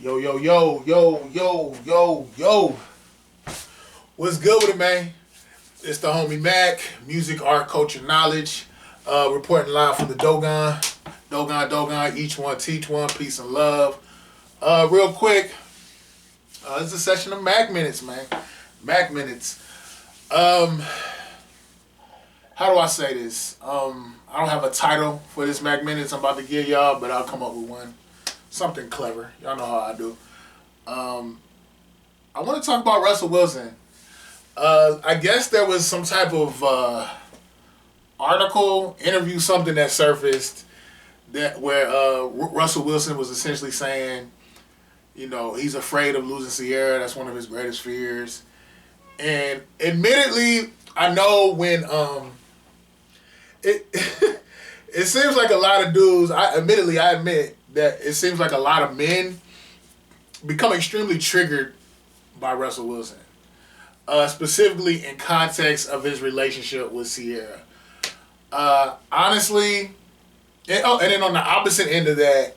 Yo, yo, yo, yo, yo, yo, yo. What's good with it, man? It's the homie Mac, music, art, culture, knowledge. Reporting live from the Dogon. Dogon, each one, teach one, peace and love. Real quick, this is a session of Mac Minutes, man. Mac Minutes. How do I say this? I don't have a title for this Mac Minutes I'm about to give y'all, but I'll come up with one. Something clever. Y'all know how I do. I want to talk about Russell Wilson. I guess there was some type of article, interview, something that surfaced that where Russell Wilson was essentially saying, you know, he's afraid of losing Sierra. That's one of his greatest fears. And admittedly, I know when it it seems like a lot of dudes. I admit that it seems like a lot of men become extremely triggered by Russell Wilson, specifically in context of his relationship with Sierra. Honestly, and then on the opposite end of that,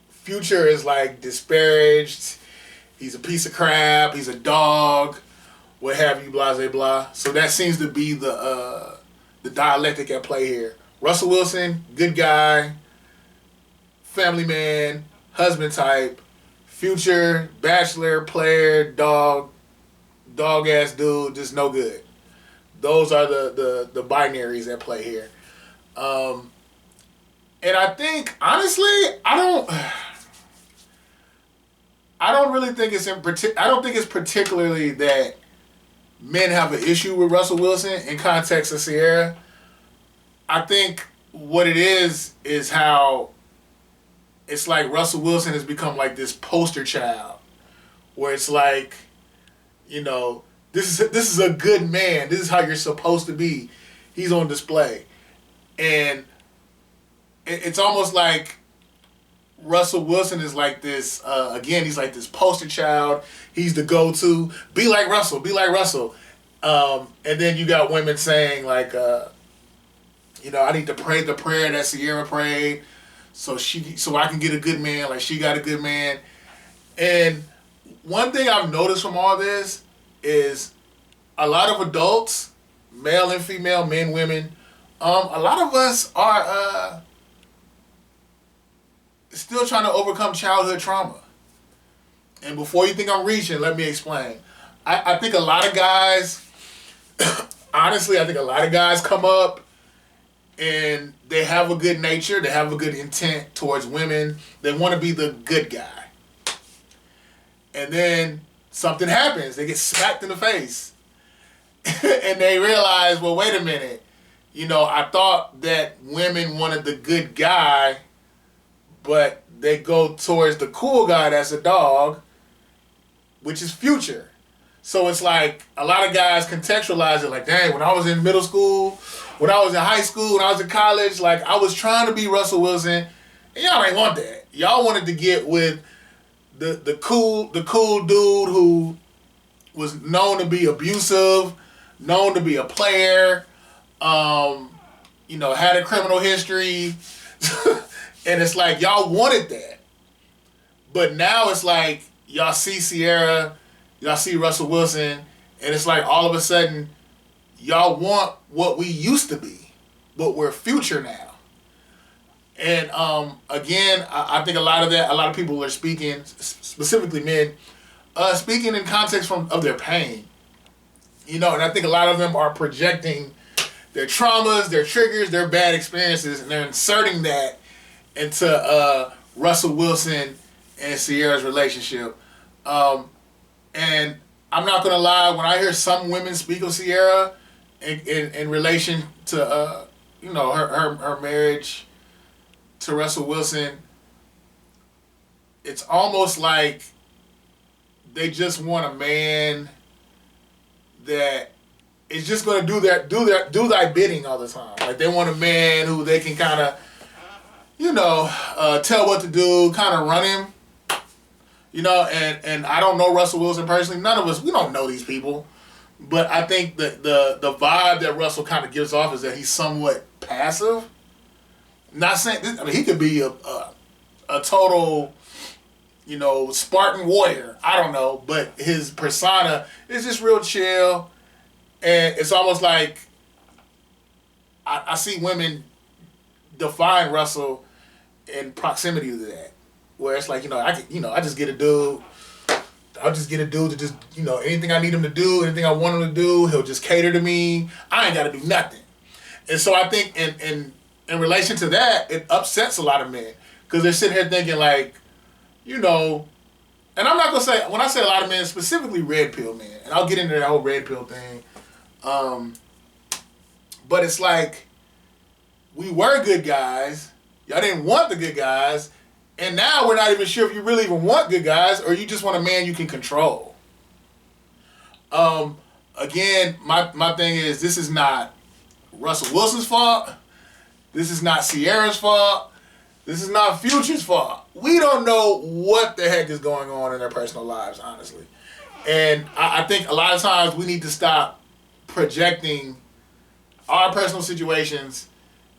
Future is like disparaged. He's a piece of crap. He's a dog. What have you? Blah blah blah. So that seems to be the dialectic at play here. Russell Wilson, good guy, family man, husband type. Future, bachelor, player, dog ass dude, just no good. Those are the binaries at play here. And I think, honestly, I don't really think I don't think it's particularly that men have an issue with Russell Wilson in context of Sierra. I think what it is how it's like Russell Wilson has become like this poster child where it's like, you know, this is a good man. This is how you're supposed to be. He's on display. And it's almost like Russell Wilson is like this, again, he's like this poster child. He's the go-to. Be like Russell. Be like Russell. And then you got women saying like, you know, I need to pray the prayer that Sierra prayed so I can get a good man like she got a good man. And one thing I've noticed from all this is a lot of adults, male and female, men, women, a lot of us are still trying to overcome childhood trauma. And before you think I'm reaching, let me explain. I think a lot of guys, honestly, I think a lot of guys come up and they have a good nature, they have a good intent towards women, they want to be the good guy. And then something happens, they get smacked in the face. And they realize, well, wait a minute, you know, I thought that women wanted the good guy, but they go towards the cool guy that's a dog, which is Future. So it's like a lot of guys contextualize it like, dang, when I was in middle school, when I was in high school, when I was in college, like I was trying to be Russell Wilson, and y'all ain't want that. Y'all wanted to get with the cool dude who was known to be abusive, known to be a player, you know, had a criminal history. And it's like y'all wanted that. But now it's like y'all see Sierra, y'all see Russell Wilson, and it's like all of a sudden y'all want what we used to be, but we're Future now. And again, I think a lot of people are speaking, specifically men, speaking in context of their pain. You know, and I think a lot of them are projecting their traumas, their triggers, their bad experiences, and they're inserting that into Russell Wilson and Sierra's relationship. And I'm not gonna lie, when I hear some women speak of Sierra in relation to you know, her marriage to Russell Wilson, it's almost like they just want a man that is just gonna do thy bidding all the time. Like they want a man who they can kind of, you know, tell what to do, kind of run him. You know, and I don't know Russell Wilson personally. None of us, we don't know these people. But I think that the vibe that Russell kind of gives off is that he's somewhat passive. Not saying, I mean, he could be a total, Spartan warrior. I don't know, but his persona is just real chill, and it's almost like I see women define Russell in proximity to that, where it's like I just get a dude. I'll just get a dude to just anything I need him to do, anything I want him to do, he'll just cater to me. I ain't got to do nothing, and so I think in relation to that, it upsets a lot of men because they're sitting here thinking like, and I'm not gonna say when I say a lot of men, specifically red pill men, and I'll get into that whole red pill thing. But it's like, we were good guys. Y'all didn't want the good guys. And now we're not even sure if you really even want good guys or you just want a man you can control. Again, my thing is, this is not Russell Wilson's fault. This is not Sierra's fault. This is not Future's fault. We don't know what the heck is going on in their personal lives, honestly. And I think a lot of times we need to stop projecting our personal situations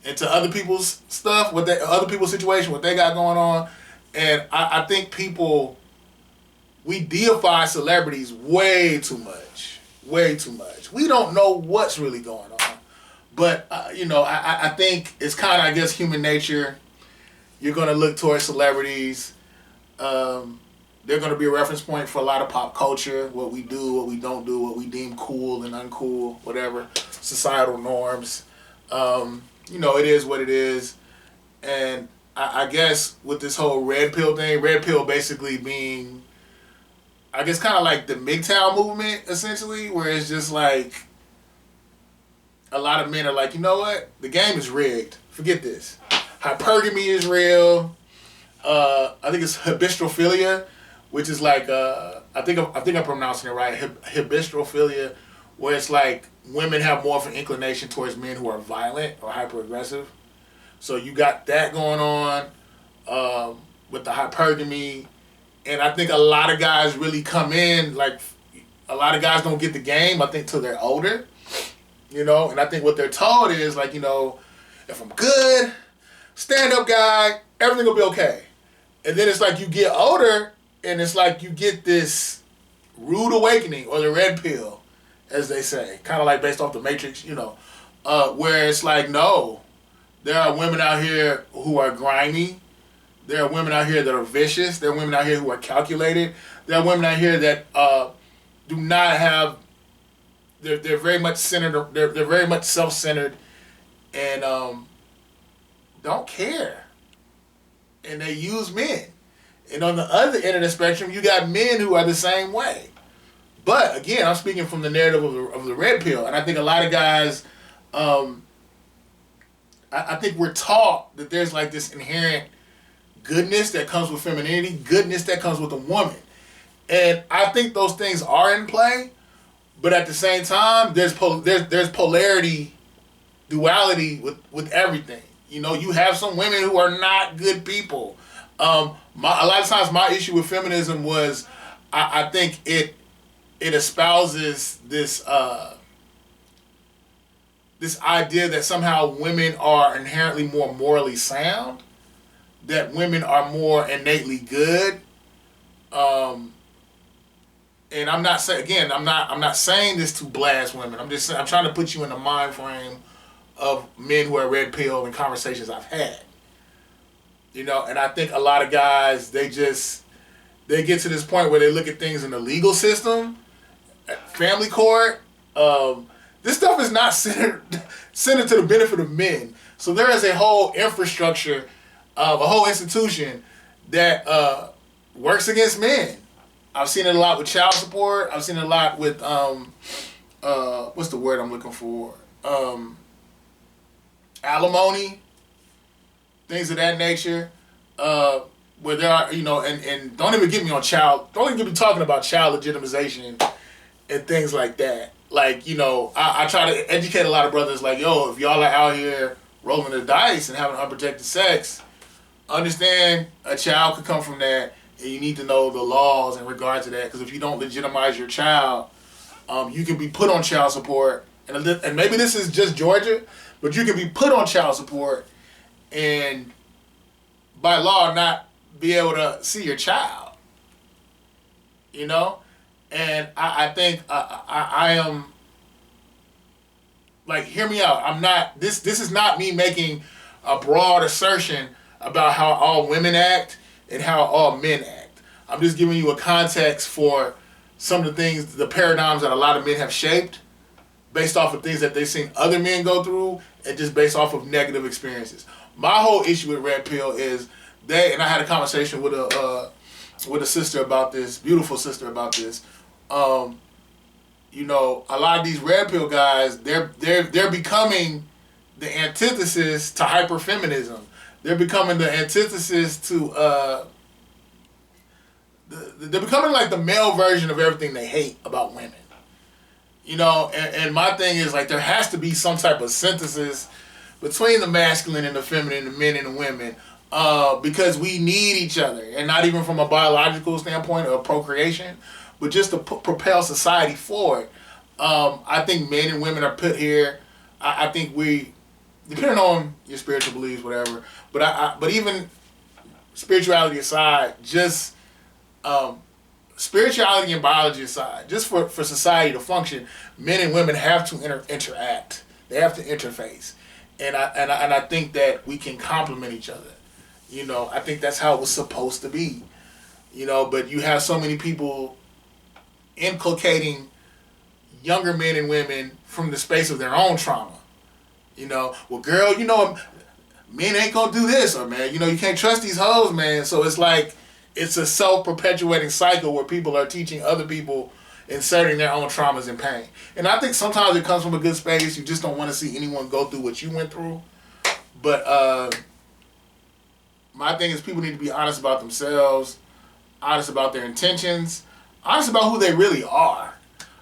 into other people's stuff, other people's situation, what they got going on. And I think we deify celebrities way too much. Way too much. We don't know what's really going on. But, I think it's kind of, I guess, human nature. You're going to look towards celebrities. They're going to be a reference point for a lot of pop culture, what we do, what we don't do, what we deem cool and uncool, whatever, societal norms. It is what it is. And I guess with this whole red pill thing, red pill basically being, I guess, kind of like the MGTOW movement, essentially, where it's just like a lot of men are like, you know what? The game is rigged. Forget this. Hypergamy is real. I think it's habistrophilia, which is like I think I'm pronouncing it right. Habistrophilia, where it's like women have more of an inclination towards men who are violent or hyper aggressive. So you got that going on with the hypergamy, and I think a lot of guys really come in like a lot of guys don't get the game. I think till they're older, and I think what they're told is like if I'm good, stand up guy, everything will be okay. And then it's like you get older, and it's like you get this rude awakening or the red pill, as they say, kind of like based off the Matrix, where it's like, no, there are women out here who are grimy. There are women out here that are vicious. There are women out here who are calculated. There are women out here that do not have. They're very much centered. They're very much self-centered, and don't care. And they use men. And on the other end of the spectrum, you got men who are the same way. But again, I'm speaking from the narrative of the red pill, and I think a lot of guys, I think we're taught that there's like this inherent goodness that comes with femininity, goodness that comes with a woman, and I think those things are in play. But at the same time, there's polarity, duality with everything. You have some women who are not good people. A lot of times, my issue with feminism was, I think it espouses this idea that somehow women are inherently more morally sound, that women are more innately good. And I'm not saying this to blast women. I'm trying to put you in the mind frame of men who are red pill and conversations I've had. And I think a lot of guys, they get to this point where they look at things in the legal system, family court. This stuff is not centered to the benefit of men. So there is a whole infrastructure, a whole institution that works against men. I've seen it a lot with child support. I've seen it a lot with what's the word I'm looking for? Alimony, things of that nature. Where there are, and don't even get me don't even get me talking about child legitimization and things like that. Like, I try to educate a lot of brothers like, yo, if y'all are out here rolling the dice and having unprotected sex, understand a child could come from that, and you need to know the laws in regard to that, because if you don't legitimize your child, you can be put on child support, and maybe this is just Georgia, but you can be put on child support and by law not be able to see your child. You know, and I think I am, like, hear me out. I'm not, this is not me making a broad assertion about how all women act and how all men act. I'm just giving you a context for some of the things, the paradigms that a lot of men have shaped based off of things that they've seen other men go through and just based off of negative experiences. My whole issue with Red Pill is and I had a conversation with a sister about this, beautiful sister about this. You know, a lot of these Red Pill guys, they're becoming the antithesis to hyperfeminism. They're becoming the antithesis to they're becoming like the male version of everything they hate about women. You know, and my thing is, like, there has to be some type of synthesis between the masculine and the feminine, the men and the women, because we need each other, and not even from a biological standpoint of procreation, but just to propel society forward. I think men and women are put here. I think we, depending on your spiritual beliefs, whatever, but even spirituality aside, just spirituality and biology aside, just for society to function, men and women have to interact. They have to interface, and I think that we can complement each other. You know, I think that's how it was supposed to be. You know, but you have so many people inculcating younger men and women from the space of their own trauma. You know, well, girl, you know, men ain't gonna do this, or man, you know, you can't trust these hoes, man. So it's like, it's a self-perpetuating cycle where people are teaching other people, inserting their own traumas and pain. And I think sometimes it comes from a good space. You just don't want to see anyone go through what you went through. But my thing is, people need to be honest about themselves, honest about their intentions, honest about who they really are.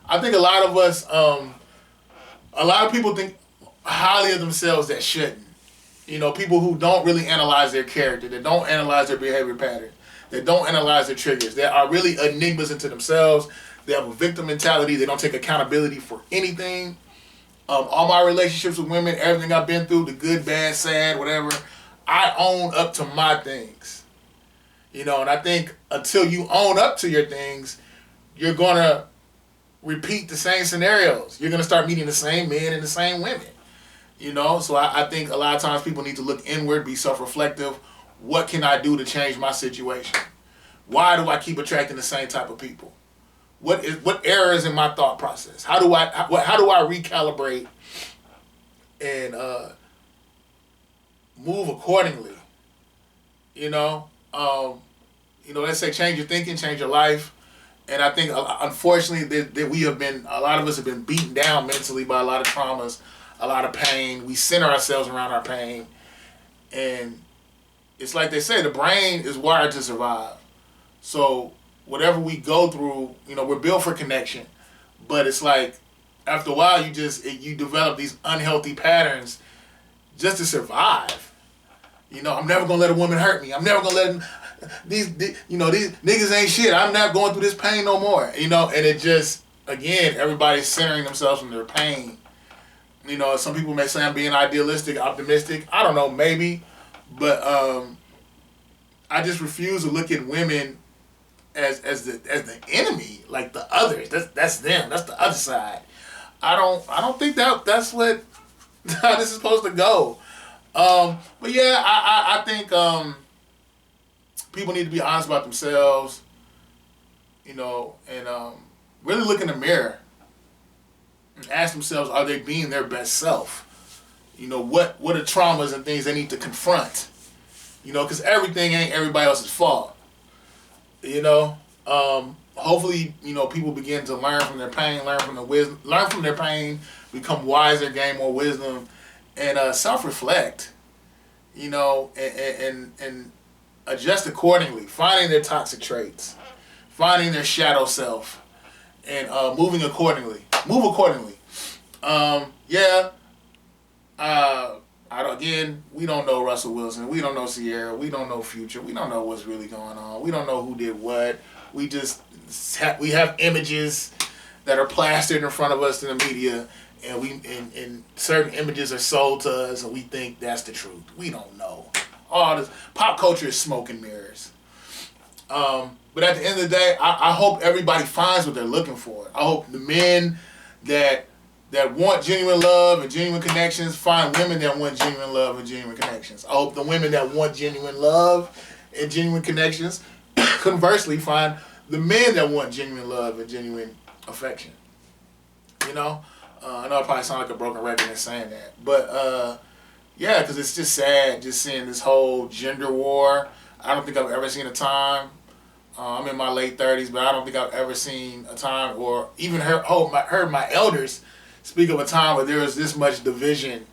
I think a lot of us, a lot of people think highly of themselves that shouldn't. You know, people who don't really analyze their character, that don't analyze their behavior patterns, that don't analyze their triggers, that are really enigmas into themselves. They have a victim mentality. They don't take accountability for anything. All my relationships with women, everything I've been through, the good, bad, sad, whatever, I own up to my things. You know, and I think until you own up to your things, you're going to repeat the same scenarios. You're going to start meeting the same men and the same women. You know, so I think a lot of times people need to look inward, be self-reflective. What can I do to change my situation? Why do I keep attracting the same type of people? What errors in my thought process? How do I recalibrate and move accordingly? You know, let's say change your thinking, change your life. And I think, unfortunately, that a lot of us have been beaten down mentally by a lot of traumas, a lot of pain. We center ourselves around our pain. And it's like they say, the brain is wired to survive. So whatever we go through, you know, we're built for connection. But it's like, after a while, you develop these unhealthy patterns just to survive. You know, I'm never going to let a woman hurt me. I'm never going to let these niggas ain't shit. I'm not going through this pain no more. You know, and it just, again, everybody's centering themselves in their pain. You know, some people may say I'm being idealistic, optimistic. I don't know, maybe. But I just refuse to look at women as the enemy, like the others. That's them. That's the other side. I don't think that's what how this is supposed to go. But yeah, I think people need to be honest about themselves, you know, and really look in the mirror and ask themselves, are they being their best self? You know, what are traumas and things they need to confront? You know, because everything ain't everybody else's fault. You know, hopefully, you know, people begin to learn from their pain, learn from their pain, become wiser, gain more wisdom, and self-reflect. You know, and adjust accordingly, finding their toxic traits, finding their shadow self, and moving accordingly. Move accordingly. Again, we don't know Russell Wilson. We don't know Sierra. We don't know Future. We don't know what's really going on. We don't know who did what. We just we have images that are plastered in front of us in the media, and certain images are sold to us, and we think that's the truth. We don't know. All this pop culture is smoke and mirrors. But at the end of the day, I hope everybody finds what they're looking for. I hope the men that want genuine love and genuine connections find women that want genuine love and genuine connections. I hope the women that want genuine love and genuine connections, conversely, find the men that want genuine love and genuine affection. You know? I know I probably sound like a broken record in saying that. But, yeah, because it's just sad just seeing this whole gender war. I don't think I've ever seen a time. I'm in my late 30s, but I don't think I've ever seen a time or even heard my elders speak of a time where there was this much division,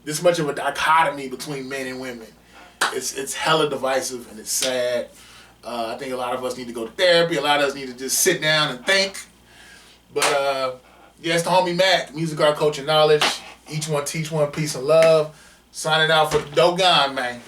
this much of a dichotomy between men and women. It's hella divisive and it's sad. I think a lot of us need to go to therapy. A lot of us need to just sit down and think. But yeah, it's the homie Mac, music, art, culture, knowledge. Each one teach one, peace and love. Signing out for the Dogon, man.